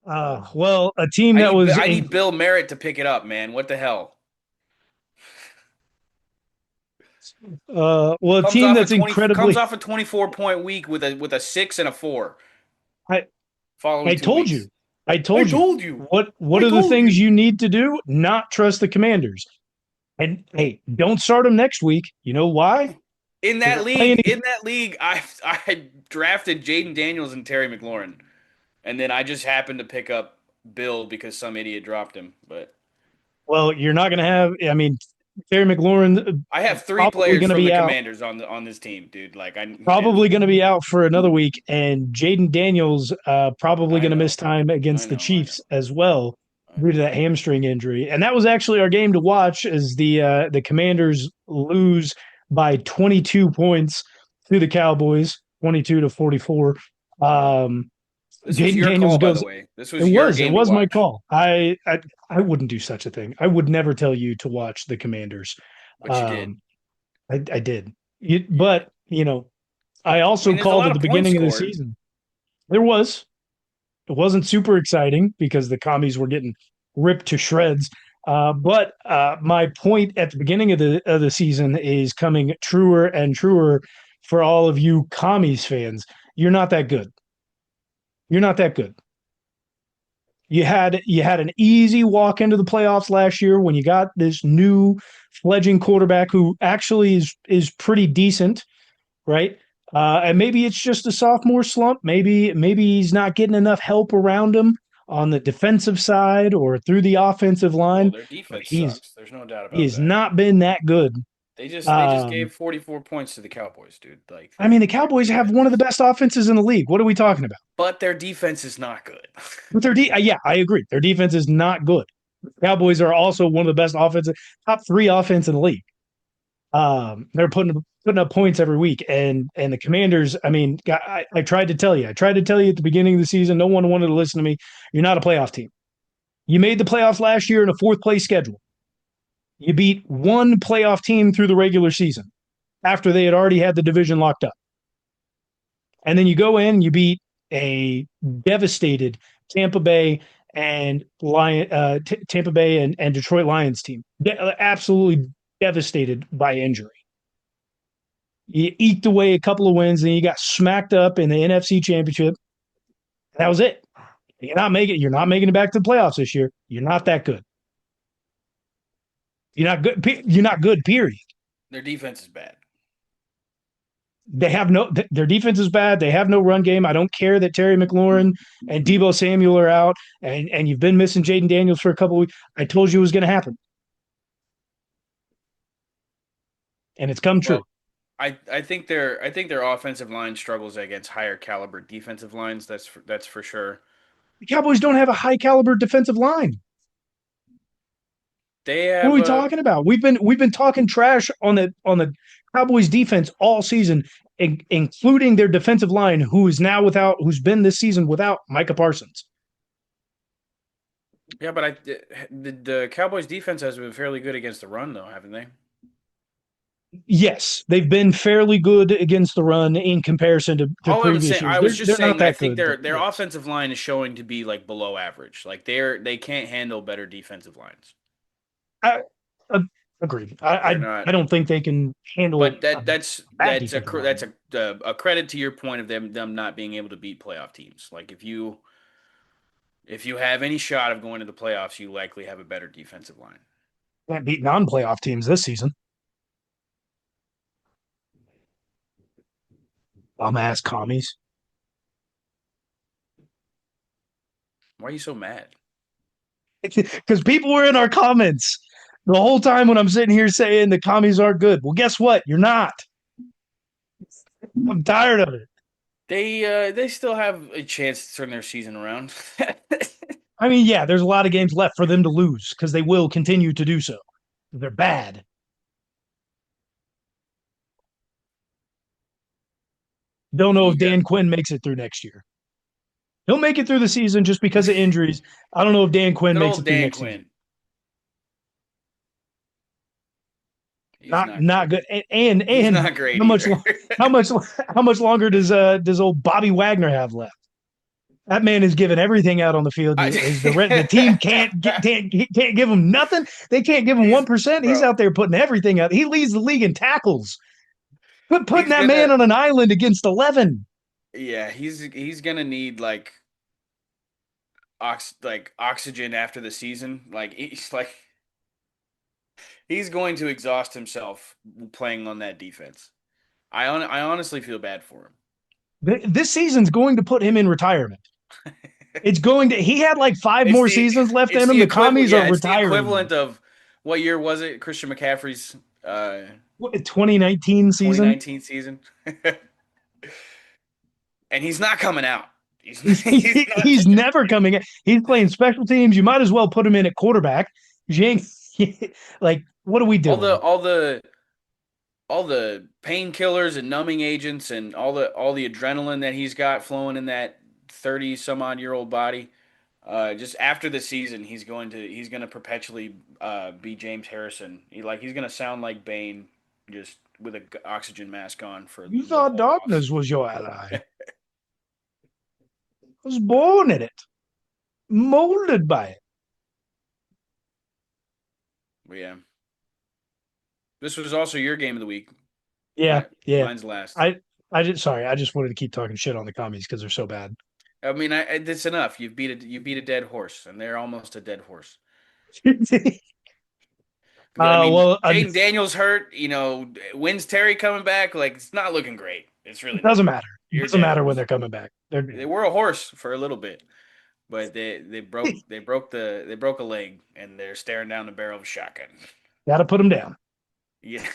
Well, a team that was I in need Bill Merritt to pick it up, man. What the hell? a team that's Comes incredibly. off a 24-point week with a 6 and a 4 I following I two told weeks. you, I I told you. told you. What I are the told things you. you need to do? Not trust the Commanders. And hey, don't start them next week. You know why? Because they're playing. In that league, I drafted Jaden Daniels and Terry McLaurin, and then I just happened to pick up Bill because some idiot dropped him. But Well, you're not going to have. I mean, Terry McLaurin I have three probably players going to from the be out. Commanders on this team, dude. Like I and Probably going to be out for another week, and Jaden Daniels probably I going to miss know, time I against the know, I know, Chiefs as well I due to know. that hamstring injury. And that was actually our game to watch as the Commanders lose by 22 points to the Cowboys, 22-44. Um, This was Jaden your Daniels call, by the goes. way. This It was your was. It game to was my watch, call. I wouldn't do such a thing. I would never tell you to watch the Commanders. but you did. Um, I did. You did. But I I also mean, there's a called lot at the of points beginning of the scored. season. There was. It wasn't super exciting because the commies were getting ripped to shreds. But my point at the beginning of the season is coming truer and truer for all of you commies fans. You're not that good. You're not that good. You had an easy walk into the playoffs last year when you got this new fledging quarterback who actually is pretty decent, right? And maybe it's just a sophomore slump. Maybe he's not getting enough help around him on the defensive side or through the offensive Well, line. their But defense he's sucks. There's no doubt he about has that. not been that good. They just Um, gave 44 points to the Cowboys, dude. Like I mean, the their Cowboys have one of the defense, best offenses in the league. What are we talking about? but their defense is not good. But yeah, I agree. Their defense is not good. The Cowboys are also one of the best offensive, top three offense in the league. They're putting up points every week, and the Commanders. I mean, I tried to tell you. I tried to tell you at the beginning of the season. No one wanted to listen to me. You're not a playoff team. You made the playoffs last year in a fourth place schedule. You beat one playoff team through the regular season after they had already had the division locked up, and then you go in and you beat a devastated Tampa Bay Tampa Bay and Detroit Lions team, absolutely devastated by injury. You eked away a couple of wins, and you got smacked up in the NFC Championship. That was it. You're not making it back to the playoffs this year. You're not that good. You're not good. You're not good. Period. Their defense is bad. They have no. Their defense is bad. They have no run game. I don't care that Terry McLaurin and Debo Samuel are out, and you've been missing Jaden Daniels for a couple of weeks. I told you it was going to happen, and it's come true. Well, I think their offensive line struggles against higher caliber defensive lines. That's for sure. The Cowboys don't have a high caliber defensive line. They What are have we a talking about? We've been talking trash on the Cowboys defense all season, including their defensive line, who's been this season without Micah Parsons. yeah, but the Cowboys defense has been fairly good against the run though, haven't they? Yes, they've been fairly good against the run in comparison to All I was previous saying, years. I was just They're not saying, I that think good, but their yeah, offensive line is showing to be like below average. Like they can't handle better defensive lines. I, I agreed. They're not. I don't think they can handle But a bad defensive that's line. a credit to your point of them not being able to beat playoff teams. Like if you have any shot of going to the playoffs, you likely have a better defensive line. Can't beat non-playoff teams this season. Bum ass commies. Why are you so mad? Because people were in our comments the whole time when I'm sitting here saying the commies aren't good. Well, guess what? You're not. I'm tired of it. They still have a chance to turn their season around. I mean, yeah, there's a lot of games left for them to lose because they will continue to do so. They're bad. Don't know You if got Dan Quinn makes it through next year. He'll make it through the season just because of injuries. I don't know if Dan Quinn good makes old it through Dan next season. Quinn. He's Not not not great. good. He's And not great how much either. how much how much longer does old Bobby Wagner have left? That man is giving everything out on the field. I, The team can't give him nothing. They can't give him he's 1%. He's bro. out there putting everything out. He leads the league in tackles. Putting He's that man gonna on an island against 11. yeah. He's gonna need like oxygen after the season. He's going to exhaust himself playing on that defense. I honestly feel bad for This season's going to put him in retirement. him. It's going to. He had like five It's more the seasons left it's in him. the The equivalent. commies are Yeah, it's the retiring him. equivalent of what year was it? Christian McCaffrey's uh, 2019 season. 2019 season, and he's not coming out. He's he's not He's taking a never break. coming in. He's playing special teams. You might as well put him in at quarterback. Like, what are we All the doing? all the all the painkillers and numbing agents and all the adrenaline that he's got flowing in that 30 some odd year old body. Just after the season, he's going to perpetually be James Harrison. He's going to sound like Bane, just with a oxygen mask on for You the thought whole off. darkness was your ally. I was born in it, molded by it. But yeah, this was also your game of the week. Yeah, Mine, yeah. mine's last. I, I just wanted to keep talking shit on the commies because they're so bad. I mean, it's enough. You beat a dead horse, and they're almost a dead horse. I mean, Well, Jaden Daniels hurt. When's Terry coming back? Like, it's not looking great. It's really it not. doesn't matter. It You're a doesn't dead matter when horse. they're coming back. They're They were a horse for a little bit, but they broke a leg, and they're staring down the barrel of a shotgun. got to put them down. Yeah,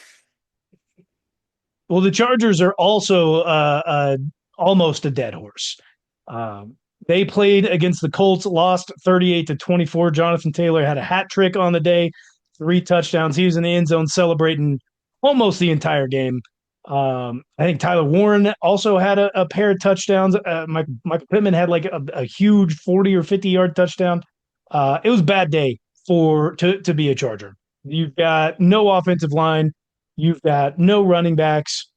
Well, the Chargers are also almost a dead horse. They played against the Colts, lost 38-24. Jonathan Taylor had a hat trick on the day, 3 touchdowns. He was in the end zone celebrating almost the entire game. I think Tyler Warren also had a pair of touchdowns. Michael Pittman had like a huge 40 or 50-yard touchdown. It was a bad day to be a Charger. You've got no offensive line. You've got no running backs.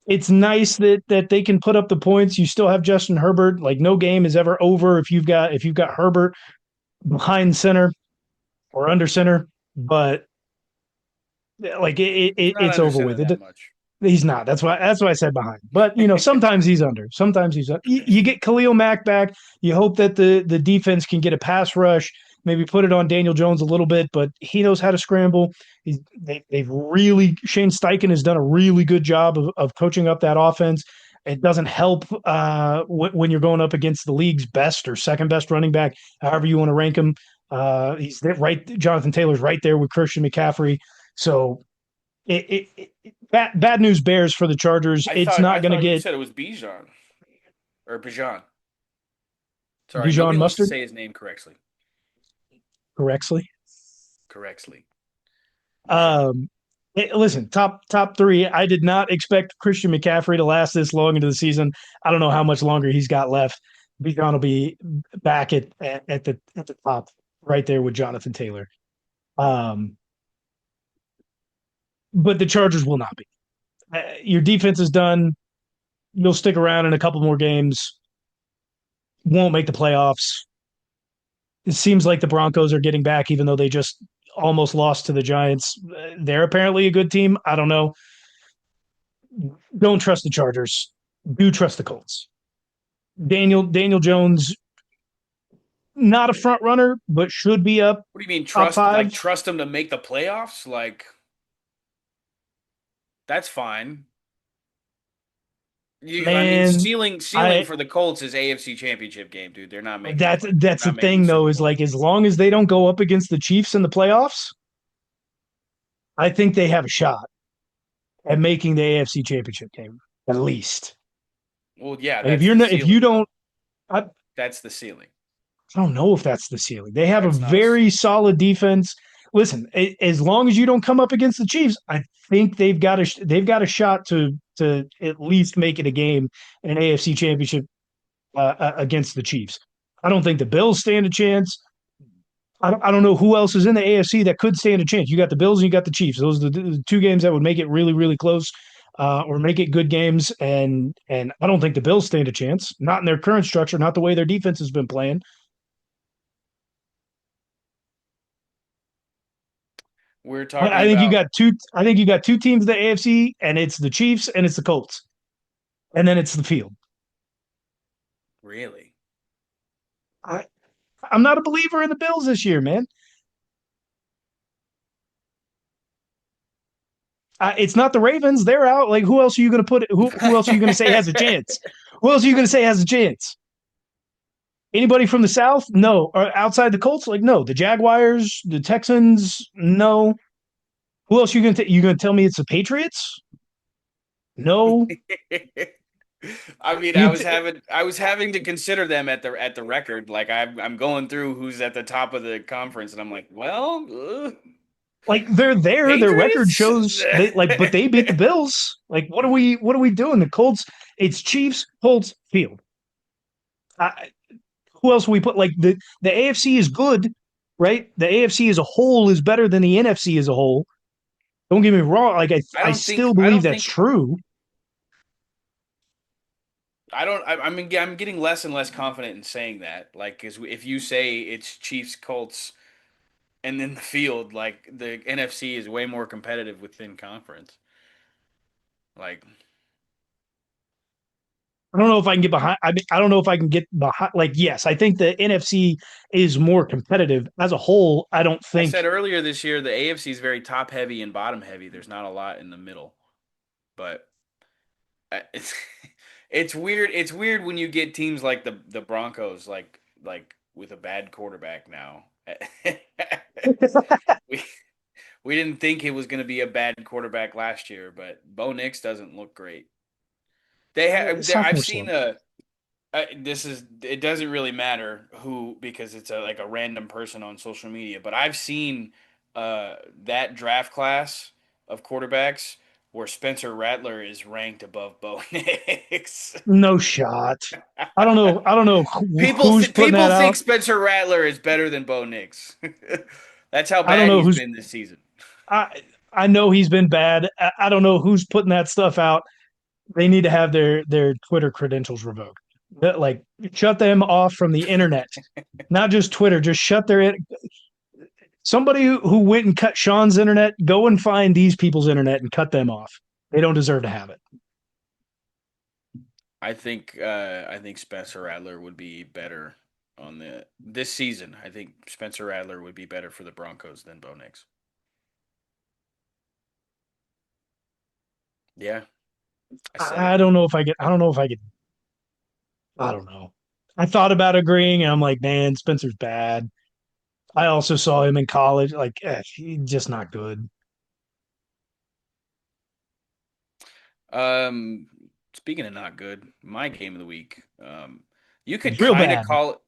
It's nice that they can put up the points. You still have Justin Herbert. Like, no game is ever over if you've got Herbert behind center or under center. But like he's not it's under over center with. that much. He's not. That's why I said behind. But sometimes he's under. Sometimes he's up. You get Khalil Mack back. You hope that the defense can get a pass rush. Maybe put it on Daniel Jones a little bit, but he knows how to scramble. They've really Shane Steichen has done a really good job of coaching up that offense. It doesn't help when you're going up against the league's best or second best running back, however you want to rank him. He's right. Jonathan Taylor's right there with Christian McCaffrey. So bad news bears for the Chargers. I It's thought not I going to thought you get said it was Bijan or Bijan. Sorry, Bijan nobody wants to Mustard say his name correctly. correctly. Correctly, Bijan. Listen, top three. I did not expect Christian McCaffrey to last this long into the season. I don't know how much longer he's got left. Bijan will be back at the top, right there with Jonathan Taylor. Um, but the Chargers will not be. Your defense is done. You'll stick around in a couple more games. Won't make the playoffs. It seems like the Broncos are getting back, even though they just almost lost to the Giants. They're apparently a good team. I don't know. Don't trust the Chargers. Do trust the Colts. Daniel Jones, not a front runner, but should be up What do you mean top trust? Like five. trust him to make the playoffs? Like that's fine. I mean, Man, ceiling I for the Colts is AFC Championship game, dude. They're not making the that's play. that's They're the not making the thing though, Super is Bowl. like as long as they don't go up against the Chiefs in the playoffs, I think they have a shot at making the AFC Championship game at least. Well, yeah, Like, if that's you're the not, if you ceiling, though. don't, I, That's the ceiling. I don't know if that's the ceiling. They have a That's not a. very solid defense. Listen, as long as you don't come up against the Chiefs, I think they've got a shot to at least make it a game in an AFC Championship against the Chiefs. I don't think the Bills stand a chance. I don't know who else is in the AFC that could stand a chance. You got the Bills and you got the Chiefs. Those are the two games that would make it really, really close. or make it good games. And I don't think the Bills stand a chance. Not in their current structure, not the way their defense has been playing. We're I, talking I think you about got two. I think you got two teams in the AFC, and it's the Chiefs and it's the Colts, and then it's the field. really. I, I'm not a believer in the Bills this year, man. It's not the Ravens. They're out. Like, who else are you going to put? Who else are you going to say has a chance? Who else are you going to say has a chance? Anybody from the South? No. Or outside the Colts? Like, no. The Jaguars, the Texans? No. Who else are you going to? You going to tell me it's the Patriots? No. I mean, You I was having to consider them at the record. Like I'm going through who's at the top of the conference, and I'm like, well, like they're there. Their record Patriots. shows they like, but they beat the Bills. Like, what are we doing? The Colts. It's Chiefs, Colts, Field. I, who else we put? Like the AFC is good, right? The AFC as a whole is better than the NFC as a whole. Don't get me wrong. Like I still I believe don't that's think true. I don't. I'm getting less and less confident in saying that. Like, because if you say it's Chiefs, Colts, and then the field, like the NFC is way more competitive within conference. Like, I don't know if I can get behind. I mean, I don't know if I can get behind. Like, yes, I think the NFC is more competitive as a whole. I don't I think. said earlier this year, the AFC is very top heavy and bottom heavy. There's not a lot in the middle, but it's it's weird. It's weird when you get teams like the Broncos, like with a bad quarterback now. we we didn't think it was going to be a bad quarterback last year, but Bo Nix doesn't look great. I've Sophomore seen slump. this is it doesn't really matter who because it's like a random person on social media, but I've seen that draft class of quarterbacks where Spencer Rattler is ranked above Bo Nix. No shot. I don't know. I don't know who's putting People that think out. Spencer Rattler is better than Bo Nix. That's how I don't bad know he's who's. been this season. I know he's been bad. I don't know who's putting that stuff out. They need to have their Twitter credentials revoked. Like, shut them off from the internet, not just Twitter. Just shut their. Somebody who went and cut Sean's internet, go and find these people's internet and cut them off. They don't deserve to have it. I think Spencer Rattler would be better on the this season. I think Spencer Rattler would be better for the Broncos than Bo Nix. Yeah, I said I it. don't know if I get. I don't know if I could. I don't know. I thought about agreeing, and I'm like, man, Spencer's bad. I also saw him in college. Like, he's just not good. Um, Speaking of not good, my game of the week. You could It's real kind of bad. call it.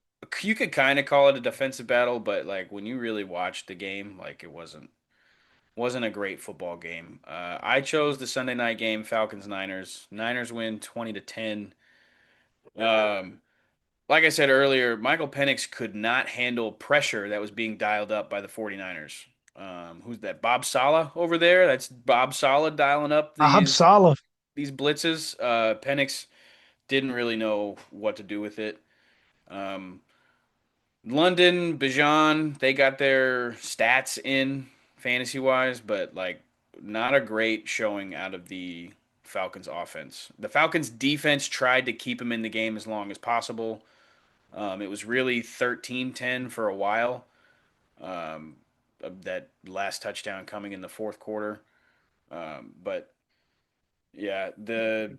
You could kind of call it a defensive battle, but like when you really watched the game, like it wasn't a great football game. I chose the Sunday night game, Falcons Niners. Niners win 20-10. Um, like I said earlier, Michael Penix could not handle pressure that was being dialed up by the 49ers. Who's that? Bob Sala over there? That's Bob Sala dialing up Ahab Salah. these blitzes. Penix didn't really know what to do with it. Um, London, Bijan, they got their stats in fantasy wise, but like not a great showing out of the Falcons offense. The Falcons defense tried to keep him in the game as long as possible. It was really 13-10 for a while. Um, that last touchdown coming in the fourth quarter. But yeah, the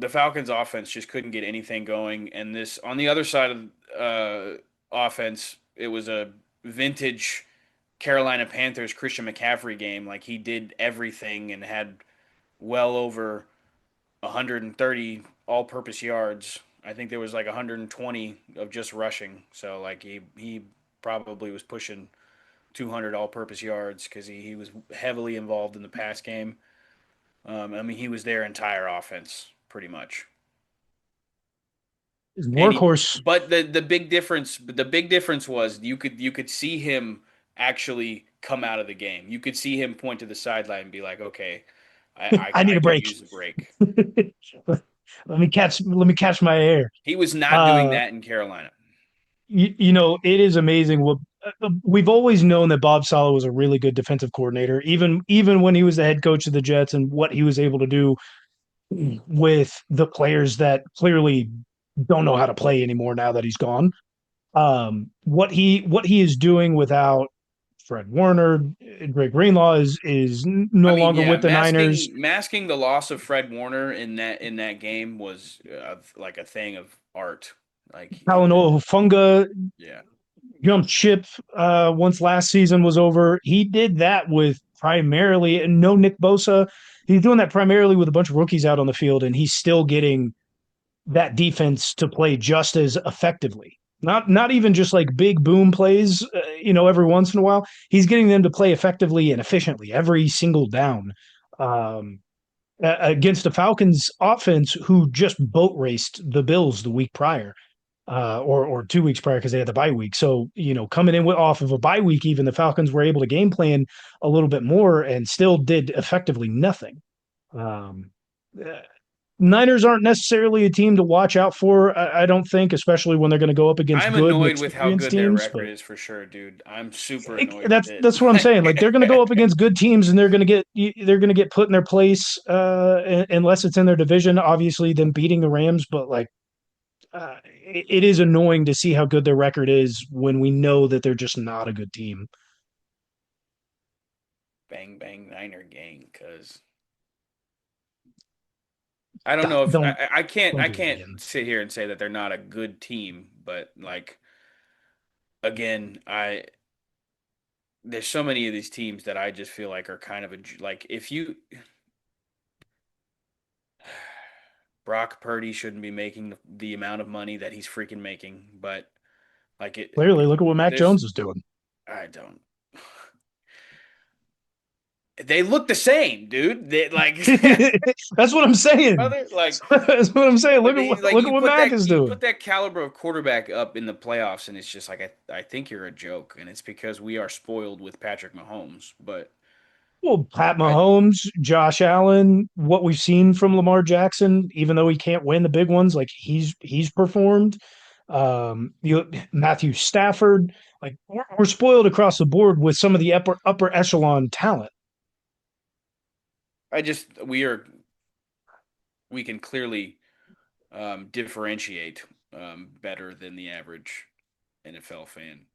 Falcons offense just couldn't get anything going. And this on the other side of offense, it was a vintage Carolina Panthers Christian McCaffrey game. Like he did everything and had well over 130 all-purpose yards. I think there was like 120 of just rushing. So like he probably was pushing 200 all-purpose yards because he was heavily involved in the pass game. I mean, he was their entire offense pretty much. And he, Workhorse. but the big difference was you could see him actually come out of the game. You could see him point to the sideline and be like, okay, I need I a could break. use a break. Let me catch my air. He was not doing Uh, that in Carolina. it is amazing what we've always known that Bob Sala was a really good defensive coordinator, even when he was the head coach of the Jets and what he was able to do with the players that clearly don't know how to play anymore now that he's gone. What he is doing without Fred Warner, Greg Greenlaw is I no mean, longer yeah, with the Niners. masking the loss of Fred Warner in that game was like a thing of art. Like, Talanoa Funga yeah. jumped ship once last season was over. He did that with primarily and no Nick Bosa. He's doing that primarily with a bunch of rookies out on the field, and he's still getting that defense to play just as effectively. Not even just like big boom plays, every once in a while. He's getting them to play effectively and efficiently every single down. Um, Against the Falcons offense, who just boat raced the Bills the week prior, or 2 weeks prior because they had the bye week. So coming in off of a bye week, even the Falcons were able to game plan a little bit more and still did effectively nothing. Um, uh, Niners aren't necessarily a team to watch out for, I don't think, especially when they're going to go up against I'm good and annoyed with how experienced good their teams. record But is for sure, dude. I'm super annoyed with that's it. that's what I'm saying. Like they're going to go up against good teams and they're going to get put in their place unless it's in their division. Obviously, them beating the Rams, but like it is annoying to see how good their record is when we know that they're just not a good team. Bang bang Niner gang, cuz I don't God, know if don't I don't do it can't again. sit here and say that they're not a good team, but like again, I there's so many of these teams that I just feel like are kind of like if you Brock Purdy shouldn't be making the amount of money that he's freaking making, but like Clearly, look at what Mac there's Jones is doing. I don't. They look the same, dude. They like That's what I'm saying. brother, like That's what I'm saying. but Look at they, what like look at what Mac is you doing. put that caliber of quarterback up in the playoffs, and it's just like I think you're a joke, and it's because we are spoiled with Patrick Mahomes. But Well, Pat I Mahomes, Josh Allen, what we've seen from Lamar Jackson, even though he can't win the big ones, like he's performed. Matthew Stafford, like we're spoiled across the board with some of the upper echelon talent. I just we can clearly differentiate better than the average NFL fan.